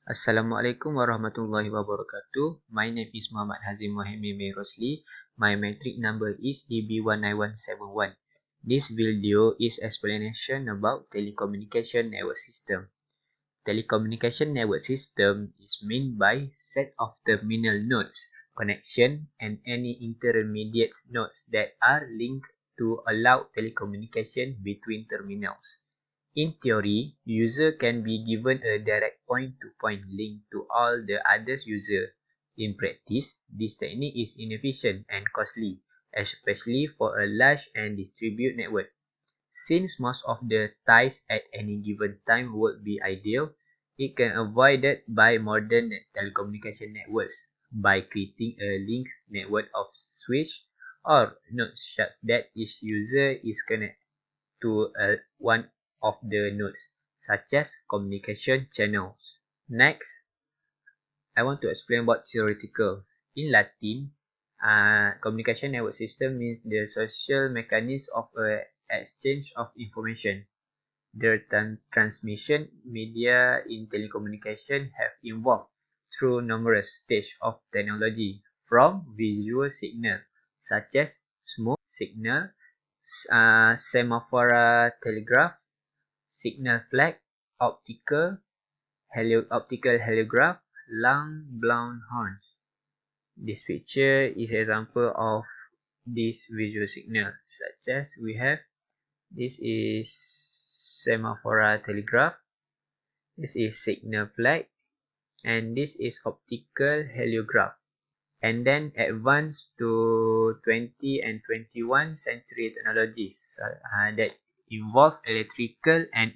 Assalamualaikum warahmatullahi wabarakatuh. My name is Muhammad Hazim Mohemi Rosli. My metric number is EB19171. This video is explanation about telecommunication network system. Telecommunication network system is meant by set of terminal nodes, connection, and any intermediate nodes that are linked to allow telecommunication between terminals. In theory, user can be given a direct point-to-point link to all the other users. In practice, this technique is inefficient and costly, especially for a large and distributed network. Since most of the ties at any given time would be ideal, it can be avoided by modern telecommunication networks by creating a link network of switch or nodes such that each user is connected to one of the nodes, such as communication channels. Next, I want to explain about theoretical. In Latin, communication network system means the social mechanism of a exchange of information. The transmission media in telecommunication have evolved through numerous stages of technology, from visual signal, such as smoke signal, semaphore telegraph, signal flag, optical telegraph, long-blown horns. This picture is an example of this visual signal, such as we have this is semaphore telegraph, this is signal flag, and this is optical heliograph. And then advanced to 20 and 21st century technologies that involve electrical and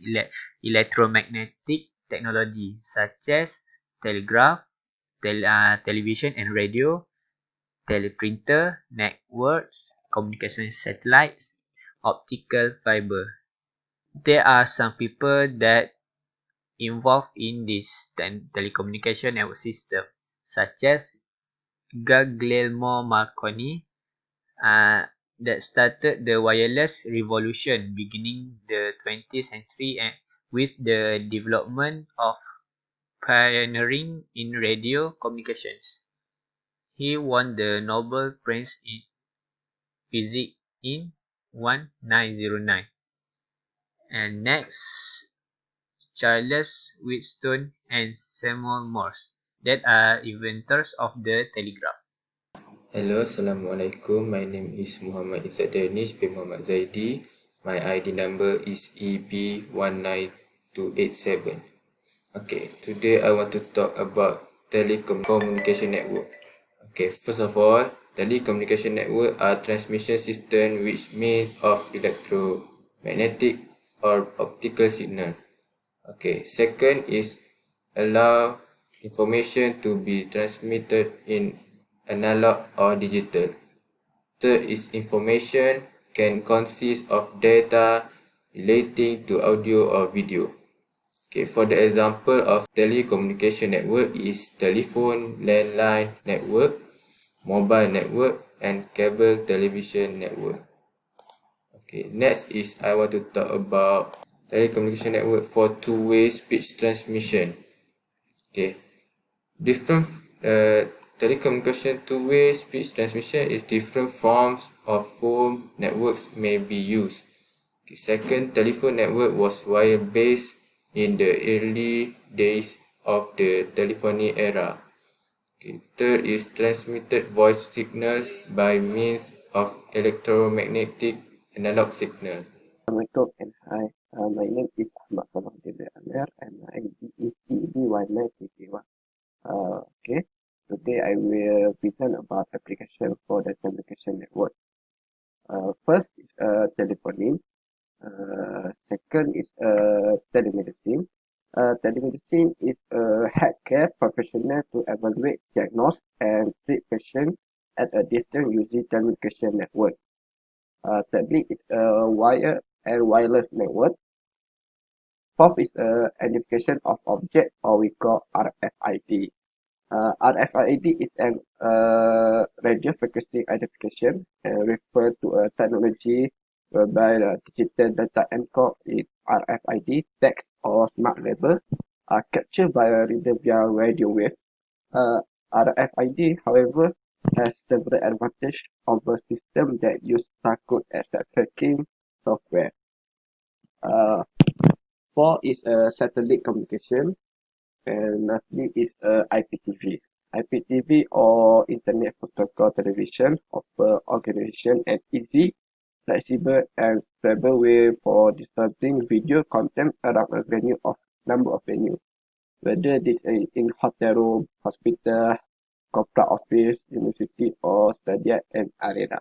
electromagnetic technology such as telegraph, television and radio, teleprinter, networks, communication satellites, optical fiber. There are some people that involved in this telecommunication network system, such as Guglielmo Marconi, that started the wireless revolution beginning the 20th century and with the development of pioneering in radio communications. He won the Nobel Prize in Physics in 1909. And next, Charles Wheatstone and Samuel Morse, that are inventors of the telegraph. Hello, Assalamualaikum. My name is Muhammad Izzat Danish bin Muhammad Zaidi. My ID number is EB19287. Okay, today I want to talk about telecommunication network. Okay, first of all, telecommunication network are transmission system which means of electromagnetic or optical signal. Okay, second is allow information to be transmitted in analog or digital. Third is information can consist of data relating to audio or video. Okay, for the example of telecommunication network is telephone, landline network, mobile network, and cable television network. Okay, next is I want to talk about telecommunication network for two-way speech transmission. Okay, different telecommunication two-way speech transmission is different forms of phone networks may be used. Okay, second, telephone network was wire-based in the early days of the telephony era. Okay, third is transmitted voice signals by means of electromagnetic analog signal. Assalamualaikum and hi. My name is Ahmad Salam Amir and my ID is EB1951. Okay, today I will present about application for the communication network. First is telephony. Second is telemedicine. Telemedicine is a healthcare professional to evaluate, diagnose, and treat patients at a distance using telecommunication network. Thirdly is a wire and wireless network. Fourth is identification of object, or we call RFID. RFID is an radio frequency identification and refer to a technology whereby the digital data encode in RFID text or smart label are captured by a reader via radio wave. RFID, however, has several advantages over systems that use barcode as a tracking software. 4 is a satellite communication, and lastly is IPTV. IPTV or Internet Protocol Television offer organization an easy, flexible, and stable way for distributing video content around a number of venues, whether this is in hotel room, hospital, corporate office, university, or study and arena.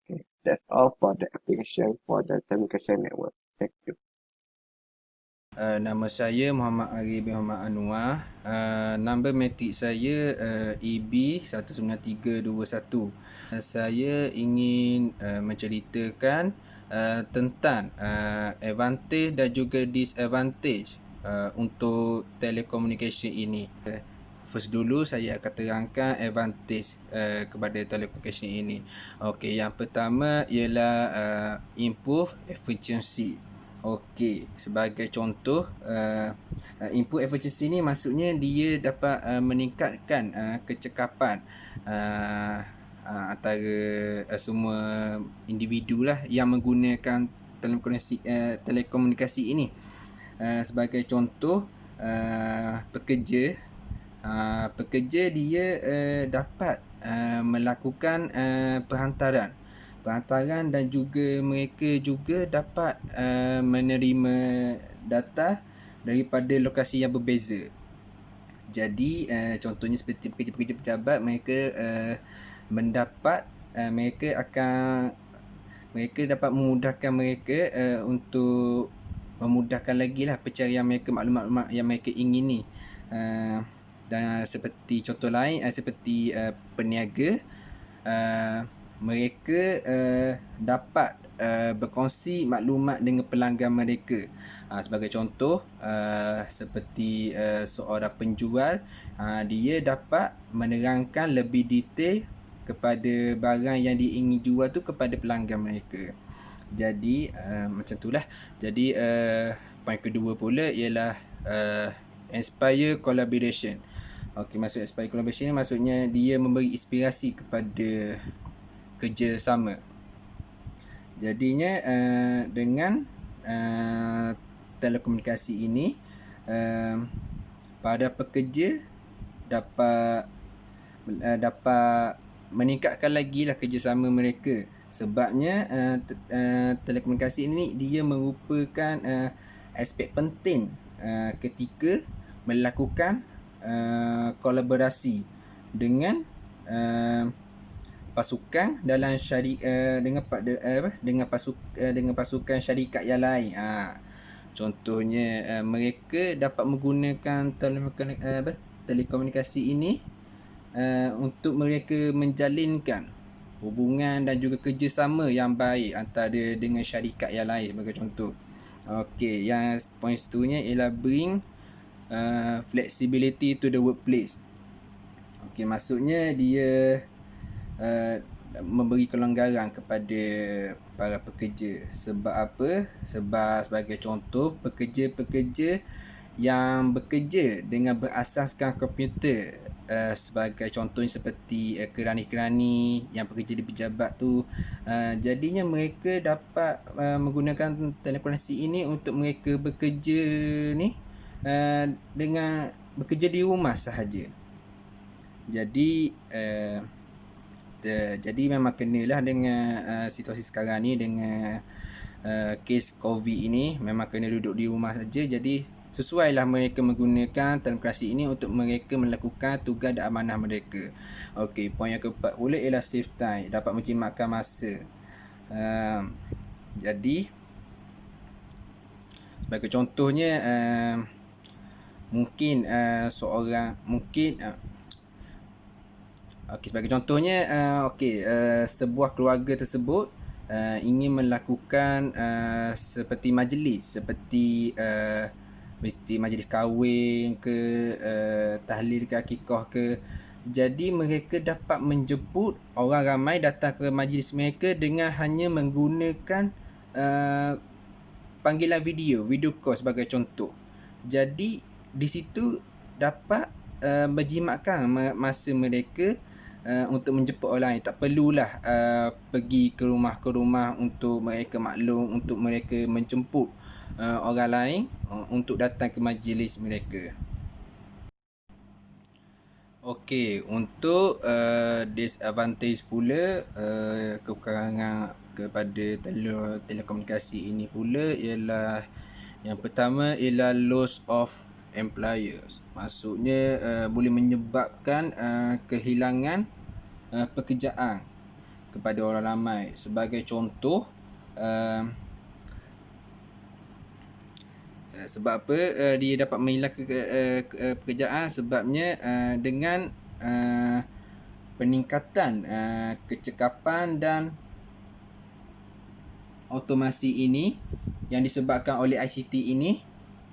Okay, that's all for the application for the telecommunication network. Thank you. Nama saya Muhammad Arif bin Muhammad Anwar. Number matrik saya EB19321. Saya ingin menceritakan tentang advantage dan juga disadvantage untuk telekomunikasi ini. First dulu saya akan terangkan advantage kepada telekomunikasi ini. Okey, yang pertama ialah improve efficiency. Okey, sebagai contoh, input efficiency ni maksudnya dia dapat meningkatkan kecekapan antara semua individu lah yang menggunakan telekomunikasi ini. Sebagai contoh, pekerja dia dapat melakukan perhantaran dan juga mereka juga dapat menerima data daripada lokasi yang berbeza. Jadi contohnya seperti pekerja-pekerja pejabat, mereka mereka dapat memudahkan mereka untuk memudahkan lagi lah pencarian mereka, maklumat-maklumat yang mereka ingini. Dan seperti contoh lain seperti peniaga, mereka dapat berkongsi maklumat dengan pelanggan mereka. Sebagai contoh, seperti seorang penjual, dia dapat menerangkan lebih detail kepada barang yang dia ingin jual tu kepada pelanggan mereka. Jadi macam itulah. Jadi poin kedua pula ialah inspire collaboration. Okey, maksud inspire collaboration ni maksudnya dia memberi inspirasi kepada kerjasama. Jadinya dengan telekomunikasi ini, para pekerja dapat meningkatkan lagi lah kerjasama mereka. Sebabnya telekomunikasi ini dia merupakan aspek penting ketika melakukan kolaborasi dengan pasukan dalam dengan pasukan syarikat yang lain. Contohnya mereka dapat menggunakan telekomunikasi ini untuk mereka menjalinkan hubungan dan juga kerjasama yang baik antara dengan syarikat yang lain sebagai contoh. Okey, yang poin seterusnya ialah bring flexibility to the workplace. Okey, maksudnya dia memberi kelonggaran kepada para pekerja. Sebab apa? Sebab sebagai contoh, pekerja-pekerja yang bekerja dengan berasaskan komputer, sebagai contohnya seperti kerani-kerani yang bekerja di pejabat tu, jadinya mereka dapat menggunakan telekomunikasi ini untuk mereka bekerja ni dengan bekerja di rumah sahaja. Jadi jadi memang kenalah dengan situasi sekarang ni, dengan kes COVID ini, memang kena duduk di rumah saja. Jadi sesuailah mereka menggunakan telekomunikasi ini untuk mereka melakukan tugas dan amanah mereka. Okey, poin yang keempat pula ialah save time, dapat menjimatkan masa. Jadi sebagai contohnya, mungkin sebagai contohnya, sebuah keluarga tersebut ingin melakukan seperti majlis, seperti mesti majlis kahwin ke, tahlil ke, akikah ke. Jadi mereka dapat menjemput orang ramai datang ke majlis mereka dengan hanya menggunakan panggilan video call sebagai contoh. Jadi di situ dapat menjimatkan masa mereka untuk menjemput orang lain. Tak perlulah pergi ke rumah untuk mereka maklum, untuk mereka menjemput orang lain untuk datang ke majlis mereka. Okey, untuk disadvantage pula, kekurangan kepada telekomunikasi ini pula ialah yang pertama ialah loss of employers. Maksudnya boleh menyebabkan kehilangan pekerjaan kepada orang ramai. Sebagai contoh, sebab apa dia dapat menghilangkan pekerjaan sebabnya dengan peningkatan kecekapan dan automasi ini yang disebabkan oleh ICT ini,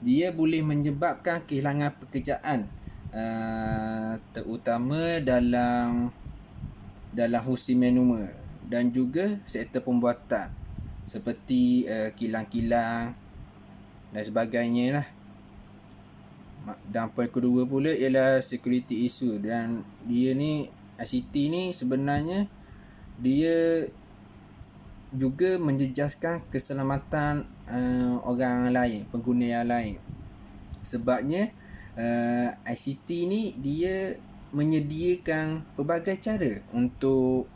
dia boleh menyebabkan kehilangan pekerjaan terutama dalam fungsi manual dan juga sektor pembuatan seperti kilang-kilang dan sebagainya lah. Dan poin kedua pula ialah security issue, dan dia ni ICT ni sebenarnya dia juga menjejaskan keselamatan orang lain, pengguna yang lain. Sebabnya ICT ni dia menyediakan pelbagai cara untuk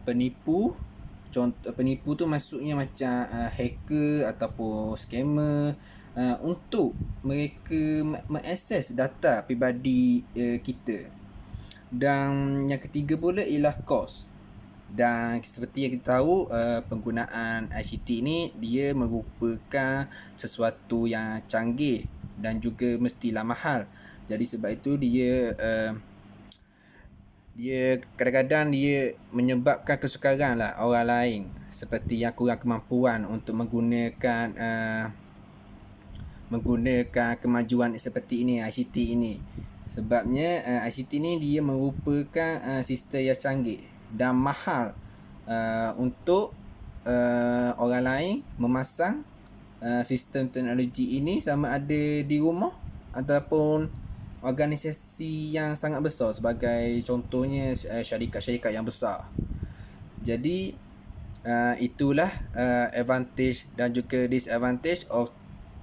penipu. Penipu tu maksudnya macam hacker ataupun scammer untuk mereka mengakses data peribadi kita. Dan yang ketiga pula ialah kos. Dan seperti yang kita tahu, penggunaan ICT ni dia merupakan sesuatu yang canggih dan juga mestilah mahal. Jadi sebab itu dia kadang-kadang dia menyebabkan kesukaran lah orang lain, seperti yang kurang kemampuan untuk menggunakan kemajuan seperti ini, ICT ini. Sebabnya ICT ni dia merupakan sistem yang canggih dan mahal untuk orang lain memasang sistem teknologi ini, sama ada di rumah ataupun organisasi yang sangat besar, sebagai contohnya syarikat-syarikat yang besar. Jadi itulah advantage dan juga disadvantage of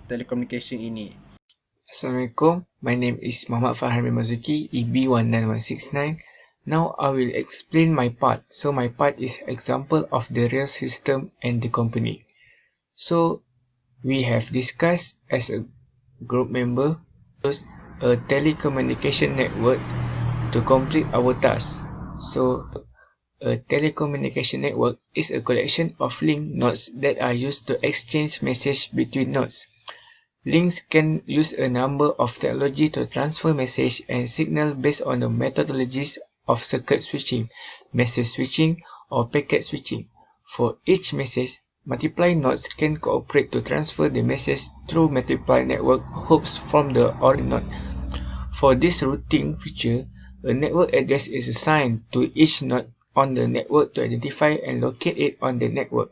telecommunication ini. Assalamualaikum, my name is Muhammad Farhan Mazuki, EB19169. Now I will explain my part. So my part is example of the real system and the company. So we have discussed as a group member a telecommunication network to complete our task. So a telecommunication network is a collection of link nodes that are used to exchange message between nodes. Links can use a number of technology to transfer message and signal based on the methodologies of circuit switching, message switching, or packet switching. For each message, multiple nodes can cooperate to transfer the message through multiple network hoops from the origin node. For this routing feature, a network address is assigned to each node on the network to identify and locate it on the network.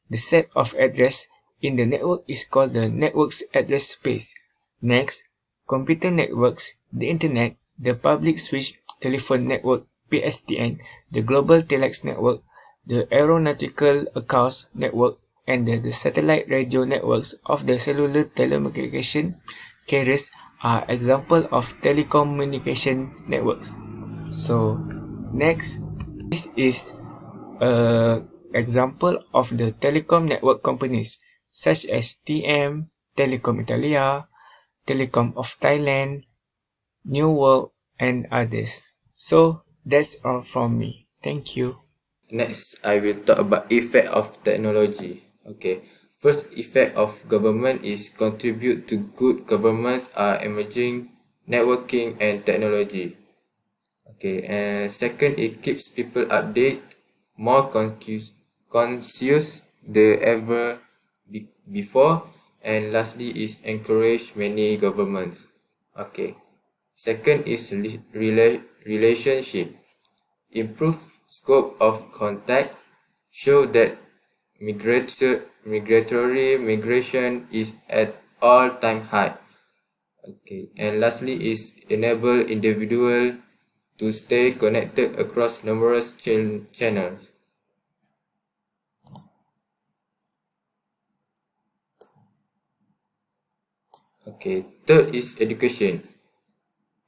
The set of address in the network is called the network's address space. Next, computer networks, the internet, the public switch telephone network PSTN, the global telex network, the aeronautical accounts network, and the satellite radio networks of the cellular telecommunication carriers are examples of telecommunication networks. So, next, this is an example of the telecom network companies such as TM, Telecom Italia, Telecom of Thailand, New World, and others. So, that's all from me. Thank you. Next, I will talk about effect of technology. Okay. First effect of government is contribute to good governments are emerging networking and technology. Okay. And second, it keeps people updated, more conscious than ever before. And lastly is encourage many governments. Okay. Second is relationship. Improve scope of contact, show that migratory migration is at all-time high. Okay, and lastly is enable individual to stay connected across numerous channels. Okay, third is education.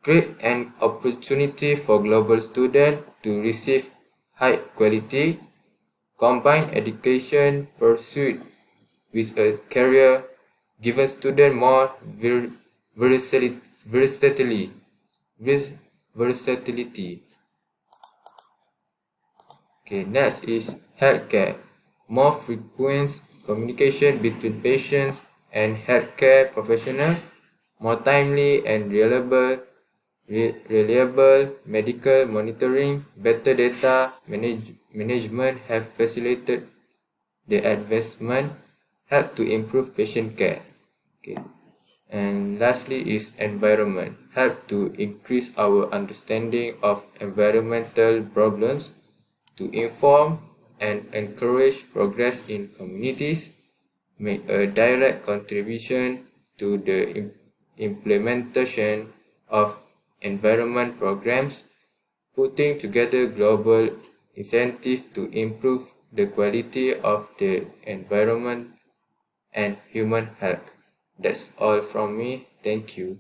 Create an opportunity for global students to receive high quality, combine education pursuit with a career, giving students more versatility. Okay, next is healthcare. More frequent communication between patients and healthcare professionals, more timely and reliable medical monitoring, better data management have facilitated the advancement, help to improve patient care. Okay. And lastly is environment, help to increase our understanding of environmental problems, to inform and encourage progress in communities, make a direct contribution to the implementation of environment programs, putting together global incentives to improve the quality of the environment and human health. That's all from me. Thank you.